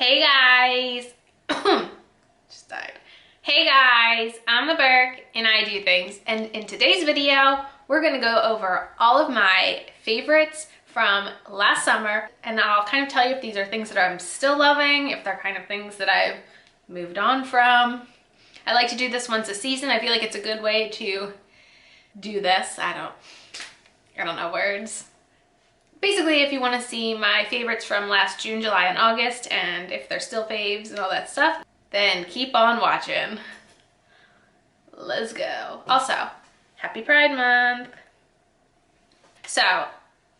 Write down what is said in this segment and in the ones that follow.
Hey guys! Just died. Hey guys, I'm the Burke and I do things, and in today's video we're gonna go over all of my favorites from last summer, and I'll kind of tell you if these are things that I'm still loving, if they're kind of things that I've moved on from. I like to do this once a season. I feel like it's a good way to do this. I don't know words. Basically, if you want to see my favorites from last June, July, and August, and if they're still faves and all that stuff, then keep on watching. Let's go. Also, happy Pride Month. So,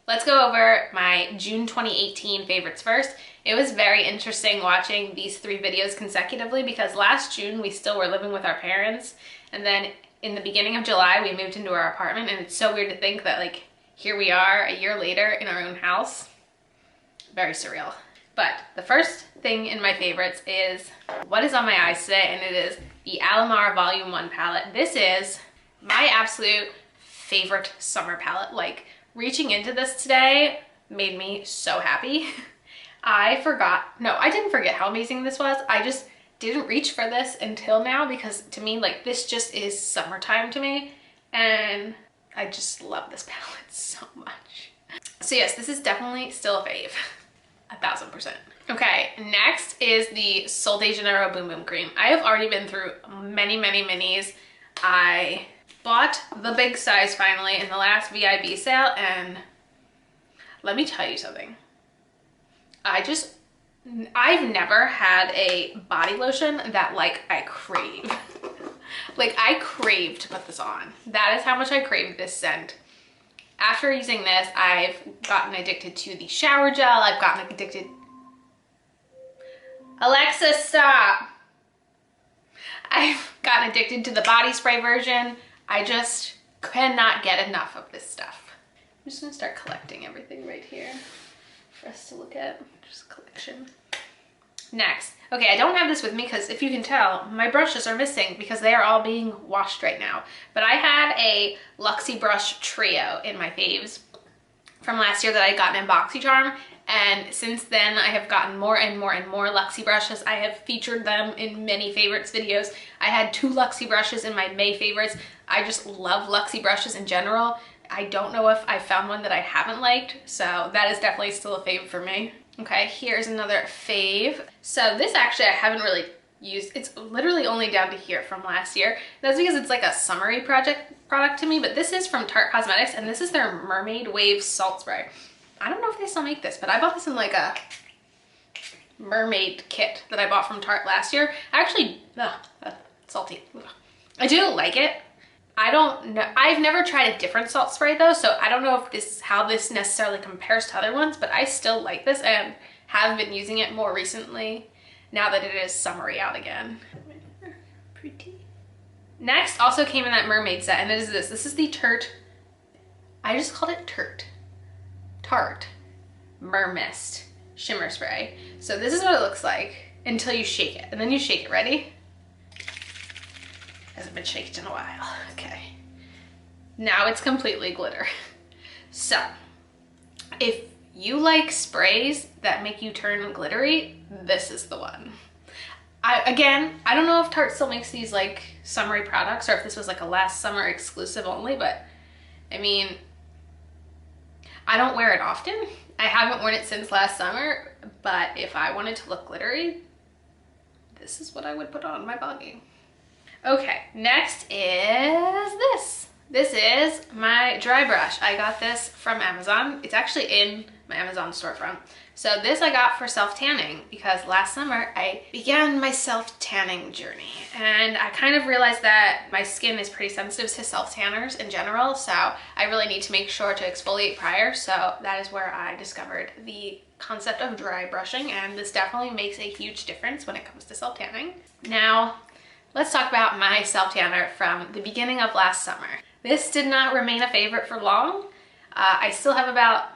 let's go over my June 2018 favorites first. It was very interesting watching these 3 videos consecutively because last June we still were living with our parents, and then in the beginning of July we moved into our apartment, and it's so weird to think that like here we are a year later in our own house. Very surreal. But the first thing in my favorites is what is on my eyes today, and it is the Alamar Volume 1 palette. This is my absolute favorite summer palette. Like, reaching into this today made me so happy. I didn't forget how amazing this was. I just didn't reach for this until now because to me, like, this just is summertime to me, and I just love this palette so much. So yes, this is definitely still a fave. 1000%. Okay, next is the Sol de Janeiro Boom Boom Cream. I have already been through many minis. I bought the big size finally in the last VIB sale, and let me tell you something. I've never had a body lotion that like I crave. Like, I crave to put this on. That is how much I crave this scent. After using this, I've gotten addicted to the shower gel. I've gotten addicted. Alexa, stop. I've gotten addicted to the body spray version. I just cannot get enough of this stuff. I'm just gonna start collecting everything right here for us to look at. Just a collection. Next, okay, I don't have this with me because if you can tell, my brushes are missing because they are all being washed right now. But I had a Luxie brush trio in my faves from last year that I got in BoxyCharm, and since then I have gotten more and more Luxie brushes. I have featured them in many favorites videos. I had 2 Luxie brushes in my May favorites. I just love Luxie brushes in general. I don't know if I found one that I haven't liked, so that is definitely still a fave for me. Okay, here's another fave. So this actually I haven't really used. It's literally only down to here from last year. That's because it's like a summery product to me, but this is from Tarte Cosmetics, and this is their Mermaid Wave Salt Spray. I don't know if they still make this, but I bought this in like a mermaid kit that I bought from Tarte last year. Actually, salty. I do like it. I don't know. I've never tried a different salt spray though, so I don't know if this is how this necessarily compares to other ones, but I still like this and have been using it more recently now that it is summery out again. Pretty. Next also came in that mermaid set, and it is this. This is the Tarte. I just called it Tarte Mermist Shimmer Spray. So this is what it looks like until you shake it, and then you shake it. Ready? Hasn't been shaken in a while. Okay. Now it's completely glitter. So, if you like sprays that make you turn glittery, this is the one. I don't know if Tarte still makes these like summery products or if this was like a last summer exclusive only, but I mean, I don't wear it often. I haven't worn it since last summer, but if I wanted to look glittery, this is what I would put on my body. Okay, next is this. This is my dry brush. I got this from Amazon. It's actually in my Amazon storefront. So this I got for self-tanning because last summer I began my self-tanning journey, and I kind of realized that my skin is pretty sensitive to self-tanners in general, so I really need to make sure to exfoliate prior. So that is where I discovered the concept of dry brushing, and this definitely makes a huge difference when it comes to self-tanning. Now, let's talk about my self-tanner from the beginning of last summer. This did not remain a favorite for long. I still have about,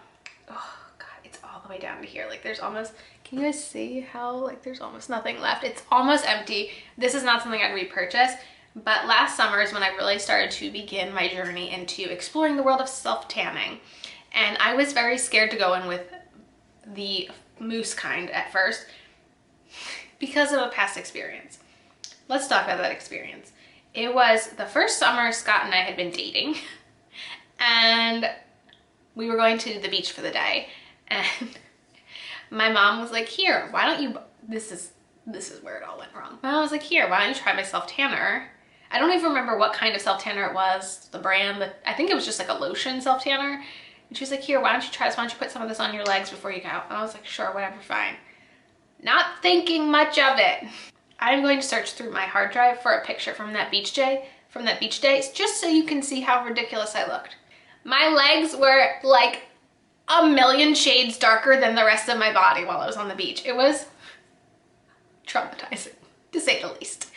oh God, it's all the way down to here. Like there's almost, can you guys see how like there's almost nothing left? It's almost empty. This is not something I'd repurchase, but last summer is when I really started to begin my journey into exploring the world of self-tanning. And I was very scared to go in with the mousse kind at first because of a past experience. Let's talk about that experience. It was the first summer Scott and I had been dating, and we were going to the beach for the day, and my mom was like, here, why don't you, this is where it all went wrong. My mom was like, here, why don't you try my self-tanner? I don't even remember what kind of self-tanner it was, the brand, I think it was just like a lotion self-tanner. And she was like, here, why don't you try this? Why don't you put some of this on your legs before you go? And I was like, sure, whatever, fine. Not thinking much of it. I'm going to search through my hard drive for a picture from that beach day, just so you can see how ridiculous I looked. My legs were like a million shades darker than the rest of my body while I was on the beach. It was traumatizing, to say the least.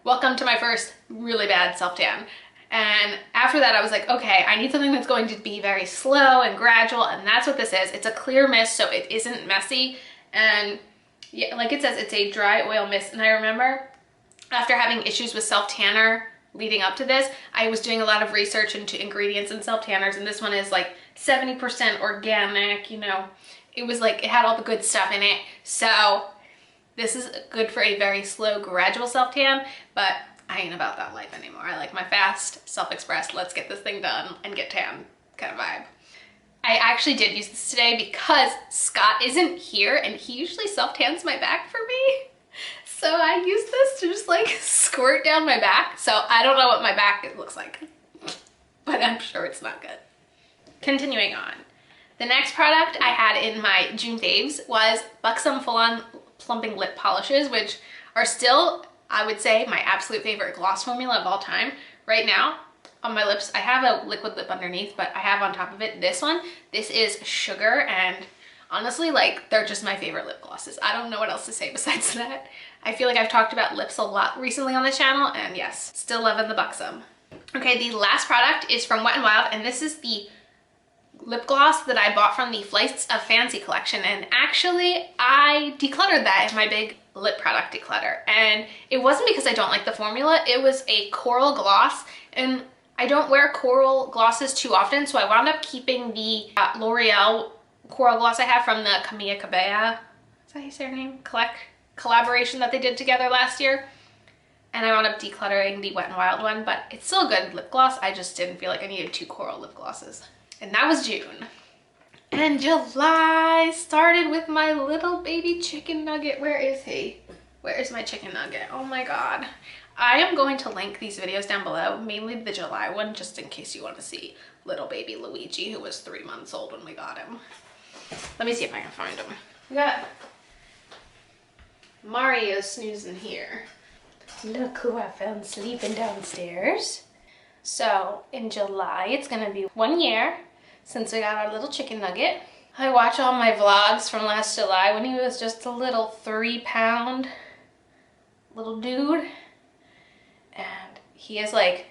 Welcome to my first really bad self-tan. And after that, I was like, okay, I need something that's going to be very slow and gradual, and that's what this is. It's a clear mist, so it isn't messy. And yeah, like it says, it's a dry oil mist. And I remember after having issues with self-tanner leading up to this, I was doing a lot of research into ingredients in self-tanners, and this one is like 70% organic, you know. It was like, it had all the good stuff in it. So this is good for a very slow, gradual self-tan, but I ain't about that life anymore. I like my fast, self-expressed, let's get this thing done and get tan kind of vibe. I actually did use this today because Scott isn't here and he usually self-tans my back for me. So I used this to just like squirt down my back. So I don't know what my back looks like, but I'm sure it's not good. Continuing on. The next product I had in my June faves was Buxom Full-On Plumping Lip Polishes, which are still, I would say, my absolute favorite gloss formula of all time. Right now, on my lips, I have a liquid lip underneath, but I have on top of it this one. This is Sugar, and honestly, like, they're just my favorite lip glosses. I don't know what else to say besides that. I feel like I've talked about lips a lot recently on this channel, and yes, still loving the Buxom. Okay, the last product is from Wet n Wild, and this is the lip gloss that I bought from the Flights of Fancy collection, and actually I decluttered that in my big lip product declutter, and it wasn't because I don't like the formula. It was a coral gloss, and I don't wear coral glosses too often, so I wound up keeping the L'Oreal coral gloss I have from the Camilla Cabello, is that how you say her name? Collaboration that they did together last year. And I wound up decluttering the Wet n Wild one, but it's still a good lip gloss. I just didn't feel like I needed 2 coral lip glosses. And that was June. And July started with my little baby chicken nugget. Where is he? Where is my chicken nugget? Oh my God. I am going to link these videos down below, mainly the July one, just in case you want to see little baby Luigi, who was 3 months old when we got him. Let me see if I can find him. We got Mario snoozing here. Look who I found sleeping downstairs. So in July, it's gonna be 1 year since we got our little chicken nugget. I watch all my vlogs from last July when he was just a little 3-pound little dude. And he is like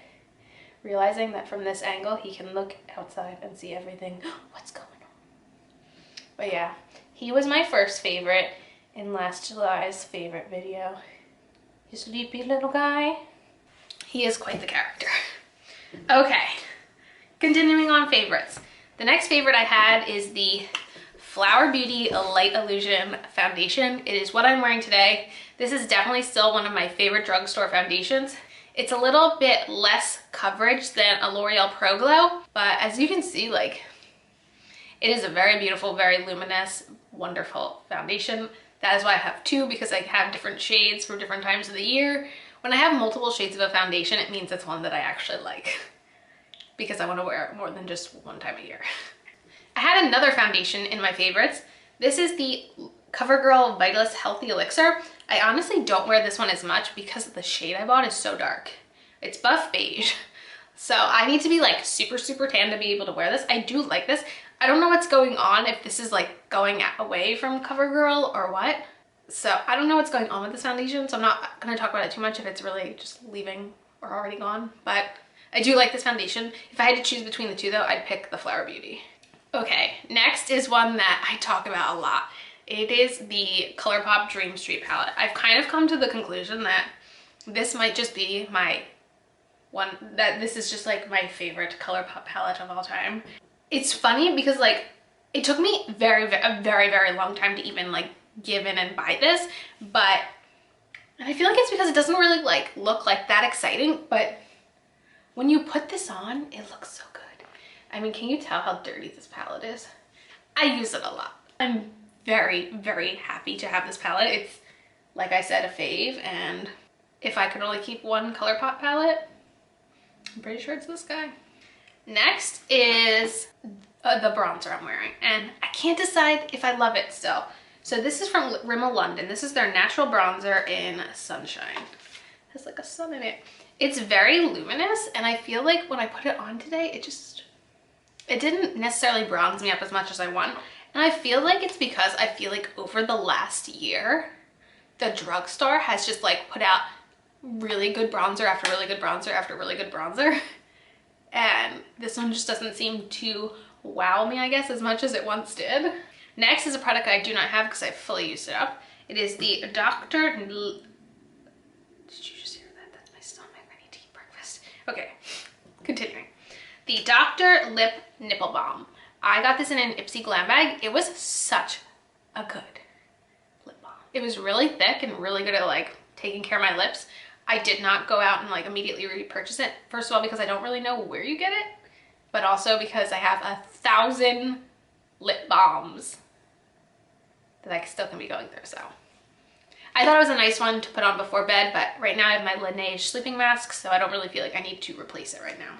realizing that from this angle, he can look outside and see everything. What's going on? But yeah, he was my first favorite in last July's favorite video. You sleepy little guy. He is quite the character. Okay, continuing on favorites. The next favorite I had is the Flower Beauty Light Illusion Foundation. It is what I'm wearing today. This is definitely still one of my favorite drugstore foundations. It's a little bit less coverage than a L'Oreal Pro Glow, but as you can see, like, it is a very beautiful, very luminous, wonderful foundation. That is why I have 2, because I have different shades for different times of the year. When I have multiple shades of a foundation, it means it's one that I actually like, because I want to wear it more than just one time a year. I had another foundation in my favorites. This is the CoverGirl Vitalist Healthy Elixir. I honestly don't wear this one as much because the shade I bought is so dark. It's buff beige. So I need to be like super, super tan to be able to wear this. I do like this. I don't know what's going on, if this is like going away from CoverGirl or what. So I don't know what's going on with this foundation, so I'm not going to talk about it too much if it's really just leaving or already gone. But I do like this foundation. If I had to choose between the 2 though, I'd pick the Flower Beauty. Okay, next is one that I talk about a lot. It is the ColourPop Dream Street palette. I've kind of come to the conclusion that this might just be my one, that this is just like my favorite ColourPop palette of all time. It's funny because like it took me a very, very long time to even like give in and buy this, but I feel like it's because it doesn't really like look like that exciting, but when you put this on, it looks so good. I mean, can you tell how dirty this palette is? I use it a lot. I'm very, very happy to have this palette. It's, like I said, a fave, and if I could only keep one ColourPop palette, I'm pretty sure it's this guy. Next is the bronzer I'm wearing, and I can't decide if I love it still. So this is from Rimmel London. This is their natural bronzer in Sunshine. It has like a sun in it. It's very luminous, and I feel like when I put it on today, it didn't necessarily bronze me up as much as I want. And I feel like it's because I feel like over the last year, the drugstore has just like put out really good bronzer after really good bronzer after really good bronzer. And this one just doesn't seem to wow me, I guess, as much as it once did. Next is a product I do not have because I fully used it up. It is the Dr. Did you just hear that? That's my stomach. I need to eat breakfast. Okay, continuing. The Dr. Lip Nipple Balm. I got this in an Ipsy Glam bag. It was such a good lip balm. It was really thick and really good at like taking care of my lips. I did not go out and like immediately repurchase it. First of all, because I don't really know where you get it, but also because I have 1,000 lip balms that I still can be going through, so. I thought it was a nice one to put on before bed, but right now I have my Laneige sleeping mask, so I don't really feel like I need to replace it right now.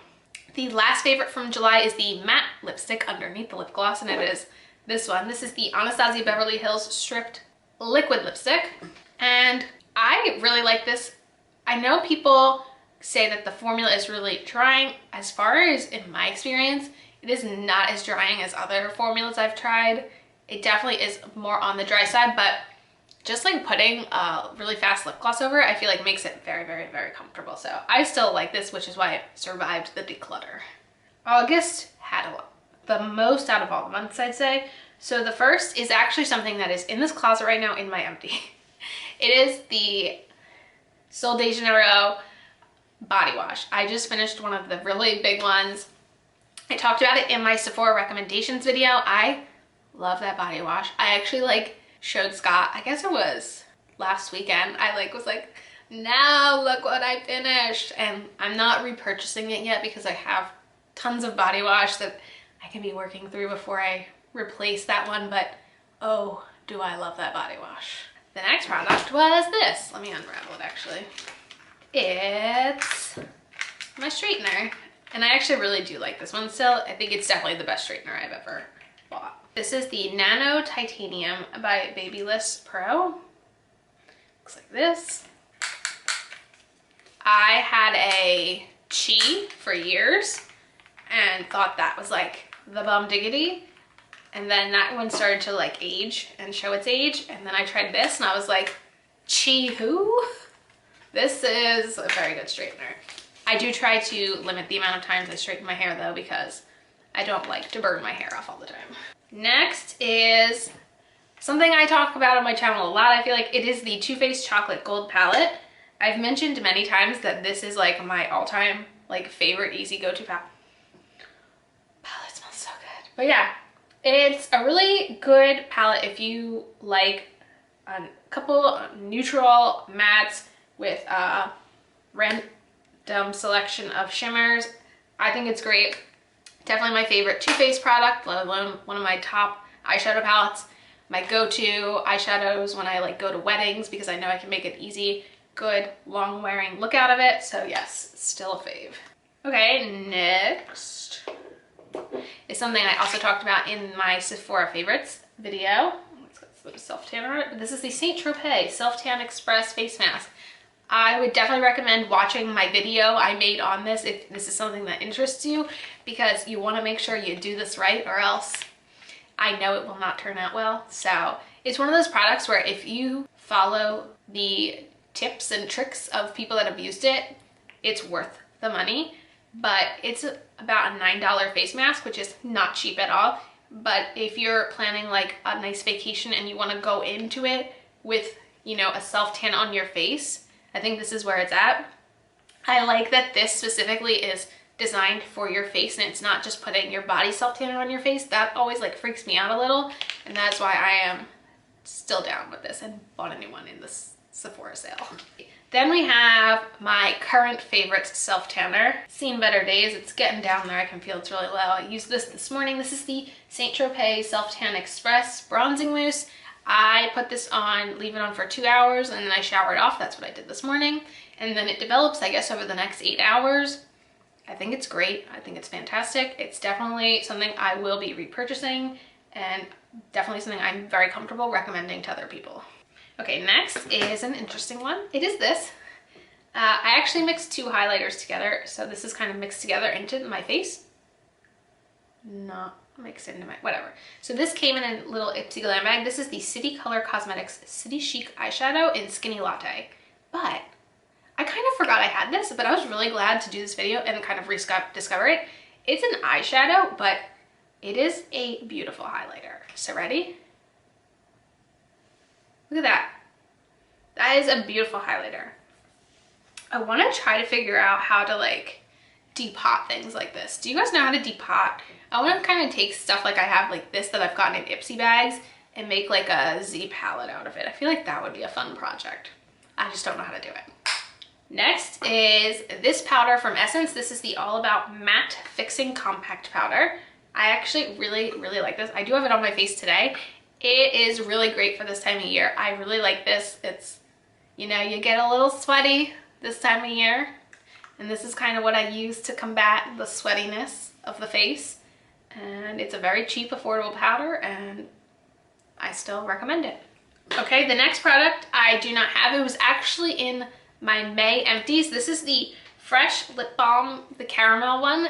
The last favorite from July is the matte lipstick underneath the lip gloss, and it is this one. This is the Anastasia Beverly Hills Stripped Liquid Lipstick, and I really like this. I know people say that the formula is really drying. As far as in my experience, it is not as drying as other formulas I've tried. It definitely is more on the dry side, but just like putting a really fast lip gloss over it, I feel like makes it very, very, very comfortable. So I still like this, which is why it survived the declutter. August had the most out of all the months, I'd say. So the first is actually something that is in this closet right now in my empty. It is the Sol de Janeiro body wash. I just finished one of the really big ones. I talked about it in my Sephora recommendations video. I love that body wash. I actually like showed Scott, I guess it was last weekend, I like was like, now look what I finished. And I'm not repurchasing it yet because I have tons of body wash that I can be working through before I replace that one, but oh, do I love that body wash. The next product was this. Let me unravel it actually. It's my straightener. And I actually really do like this one still. I think it's definitely the best straightener I've ever bought. This is the Nano Titanium by Babyliss Pro. Looks like this. I had a Chi for years and thought that was like the bum diggity. And then that one started to like age and show its age. And then I tried this and I was like, Chi who? This is a very good straightener. I do try to limit the amount of times I straighten my hair though, because I don't like to burn my hair off all the time. Next is something I talk about on my channel a lot. I feel like it is the Too Faced Chocolate Gold Palette. I've mentioned many times that this is like my all-time like favorite easy go-to palette. Palette smells so good. But yeah, it's a really good palette if you like a couple neutral mattes with a random selection of shimmers. I think it's great. Definitely my favorite Too Faced product, let alone one of my top eyeshadow palettes. My go-to eyeshadows when I like go to weddings because I know I can make an easy, good, long wearing look out of it. So yes, still a fave. Okay, next is something I also talked about in my Sephora favorites video. It's got a little self-tan on it, but this is the Saint Tropez Self-Tan Express Face Mask. I would definitely recommend watching my video I made on this if this is something that interests you, because you want to make sure you do this right or else I know it will not turn out well. So it's one of those products where if you follow the tips and tricks of people that have used it, it's worth the money. But it's about a $9 face mask, which is not cheap at all. But if you're planning like a nice vacation and you want to go into it with, you know, a self-tan on your face, I think this is where it's at. I like that this specifically is designed for your face and it's not just putting your body self-tanner on your face. That always like freaks me out a little, and that's why I am still down with this and bought a new one in this Sephora sale. Then we have my current favorite self-tanner. Seen better days. It's getting down there. I can feel it's really low. I used this morning. This is the Saint Tropez Self Tan Express Bronzing Mousse. I put this on, leave it on for 2 hours, and then I shower it off. That's what I did this morning. And then it develops, I guess, over the next 8 hours. I think it's great. I think it's fantastic. It's definitely something I will be repurchasing, and definitely something I'm very comfortable recommending to other people. Okay, next is an interesting one. It is this. I actually mixed 2 highlighters together, so this is kind of mixed together into my face. Not mixed into my, whatever. So this came in a little Ipsy Glam bag. This is the City Color Cosmetics City Chic Eyeshadow in Skinny Latte. But I kind of forgot I had this, but I was really glad to do this video and kind of discover it. It's an eyeshadow, but it is a beautiful highlighter. So ready? Look at that. That is a beautiful highlighter. I want to try to figure out how to like depot things like this. Do you guys know how to depot? I want to kind of take stuff like I have like this that I've gotten in Ipsy bags and make like a Z palette out of it. I feel like that would be a fun project. I just don't know how to do it. Next is this powder from Essence. This is the All About Matte Fixing Compact Powder. I actually really like this. I do have it on my face today. It is really great for this time of year. I really like this. It's, you know, you get a little sweaty this time of year, and this is kind of what I use to combat the sweatiness of the face. And it's a very cheap, affordable powder, and I still recommend it. Okay, the next product I do not have. It was actually in my May empties. This is the Fresh Lip Balm, the caramel one.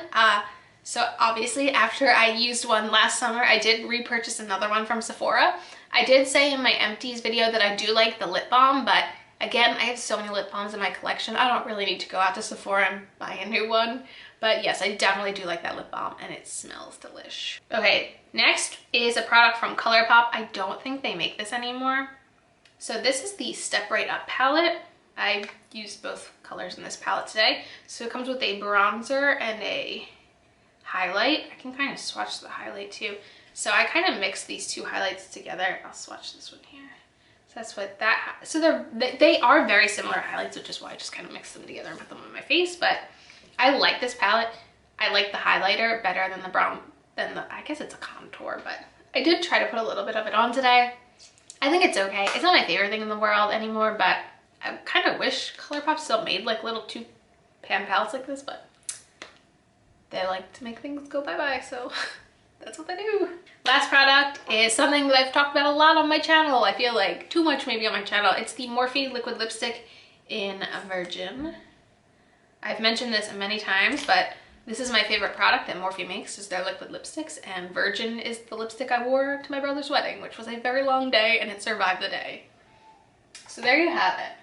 So obviously after I used one last summer, I did repurchase another one from Sephora. I did say in my empties video that I do like the lip balm, but again, I have so many lip balms in my collection. I don't really need to go out to Sephora and buy a new one. But yes, I definitely do like that lip balm, and it smells delish. Okay, next is a product from ColourPop. I don't think they make this anymore. So this is the Step Right Up palette. I used both colors in this palette today. So it comes with a bronzer and a highlight. I can kind of swatch the highlight too. So I kind of mix these 2 highlights together. I'll swatch this one here. So that's what that, so they are very similar highlights, which is why I just kind of mix them together and put them on my face. But I like this palette. I like the highlighter better than the brown, I guess it's a contour, but I did try to put a little bit of it on today. I think it's okay. It's not my favorite thing in the world anymore, but I kind of wish ColourPop still made like little 2-pan palettes like this, but they like to make things go bye-bye, so that's what they do. Last product is something that I've talked about a lot on my channel. I feel like too much maybe on my channel. It's the Morphe Liquid Lipstick in Virgin. I've mentioned this many times, but this is my favorite product that Morphe makes, is their liquid lipsticks, and Virgin is the lipstick I wore to my brother's wedding, which was a very long day, and it survived the day. So there you have it.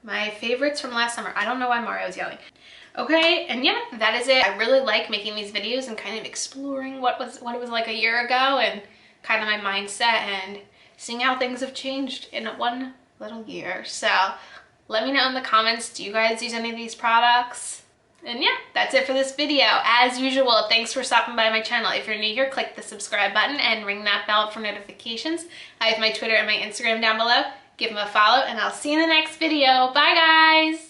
My favorites from last summer. I don't know why Mario's yelling. Okay, and yeah, that is it. I really like making these videos and kind of exploring what it was like a year ago, and kind of my mindset, and seeing how things have changed in one little year. So let me know in the comments, do you guys use any of these products? And yeah, that's it for this video. As usual, thanks for stopping by my channel. If you're new here, click the subscribe button and ring that bell for notifications. I have my Twitter and my Instagram down below. Give them a follow, and I'll see you in the next video. Bye, guys!